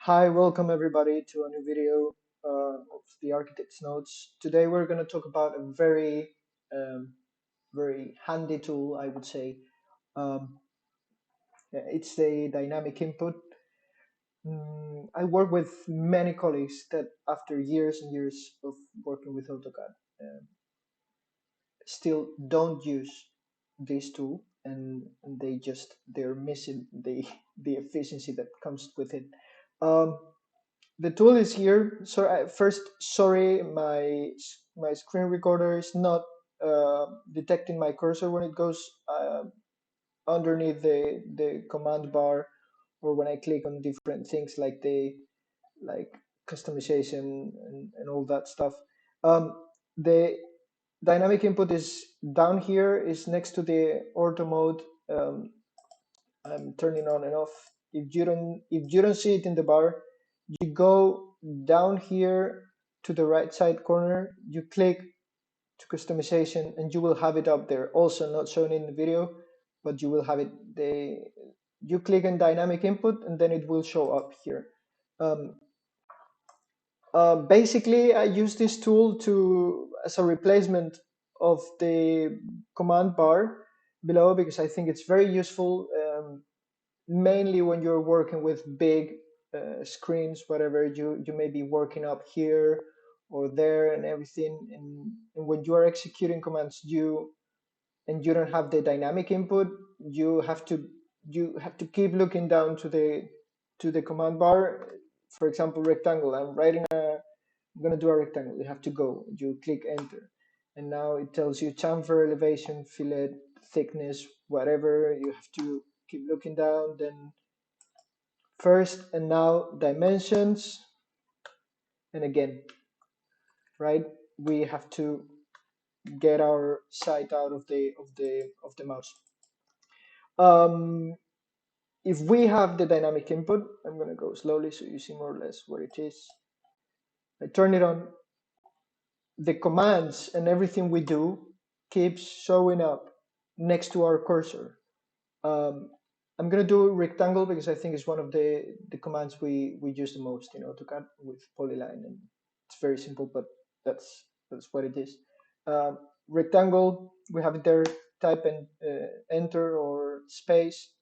Hi, welcome everybody to a new video of the Architect's Notes. Today we're going to talk about a um, very handy tool, I would say. Um, it's the dynamic input. I work with many colleagues that after years and years of working with AutoCAD still don't use this tool, and they're missing the efficiency that comes with it. Um, the tool is here. So first, sorry, my screen recorder is not detecting my cursor when it goes underneath the command bar, or when I click on different things like customization and all that stuff. The dynamic input is down here, is next to the ortho mode. I'm turning on and off. If you don't see it in the bar, you go down here to the right side corner, you click to customization, and you will have it up there. Also not shown in the video, but you will have it. You click on dynamic input, and then it will show up here. Um, Basically, I use this tool as a replacement of the command bar below, because I think it's very useful. Mainly when you're working with big screens, whatever, you may be working up here or there and everything, and when you are executing commands, you don't have the dynamic input, you have to keep looking down to the command bar. For example, rectangle, I'm going to do a rectangle. You have to go, you click enter, and now it tells you chamfer, elevation, fillet, thickness, whatever. You have to keep looking down, then first, and now dimensions, and again, right? We have to get our sight out of the mouse. If we have the dynamic input, I'm going to go slowly so you see more or less what it is. I turn it on. The commands and everything we do keeps showing up next to our cursor. I'm going to do rectangle because I think it's one of the commands we use the most in AutoCAD with polyline, and it's very simple, but that's what it is. Rectangle, we have it there. Type and enter or space.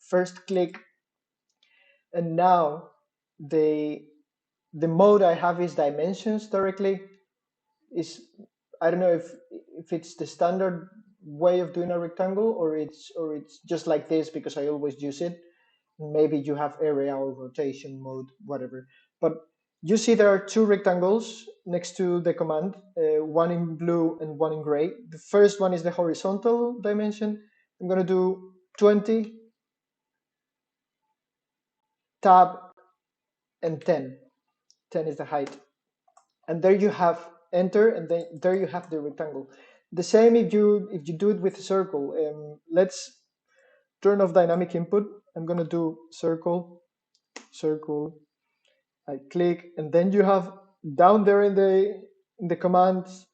First click, and now the mode I have is dimensions directly. Is I don't know if it's the standard way of doing a rectangle, or it's just like this because I always use it. Maybe you have area or rotation mode, whatever. But you see there are two rectangles next to the command, one in blue and one in gray. The first one is the horizontal dimension. I'm going to do 20, tab, and 10. 10 is the height. And there you have enter, and then there you have the rectangle. The same if you do it with a circle. Let's turn off dynamic input. I'm going to do circle. I click, and then you have down there in the commands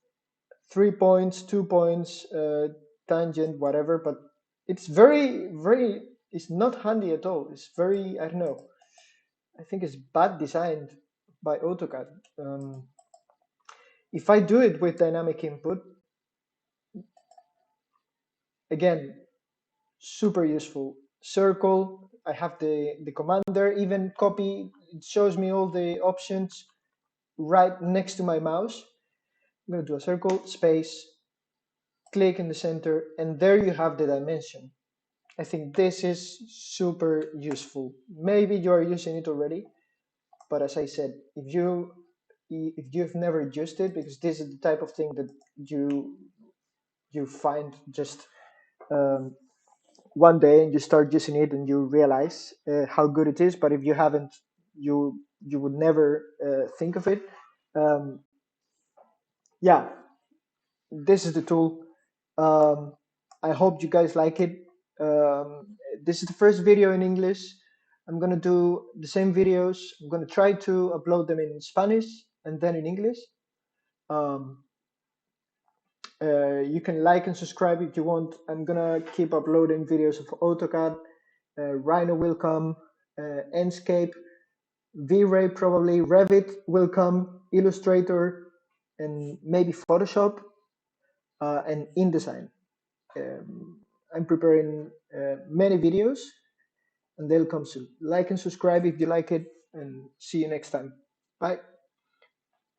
3 points, 2 points, tangent, whatever. But it's it's not handy at all. It's very, I don't know, I think it's bad designed by AutoCAD. If I do it with dynamic input, again, super useful. Circle, I have the command there, even copy, it shows me all the options right next to my mouse. I'm going to do a circle, space, click in the center, and there you have the dimension. I think this is super useful. Maybe you are using it already, but as I said, if you've never used it, because this is the type of thing that you find just one day and you start using it and you realize how good it is. But if you haven't, you would never think of it. Um, yeah, this is the tool. I hope you guys like it. This is the first video in English. I'm gonna do the same videos. I'm gonna try to upload them in Spanish and then in English. Um, you can like and subscribe if you want. I'm gonna keep uploading videos of AutoCAD. Rhino will come, Enscape. V-Ray probably, Revit will come, Illustrator, and maybe Photoshop, and InDesign. I'm preparing many videos, and they'll come soon. Like and subscribe if you like it, and see you next time. Bye.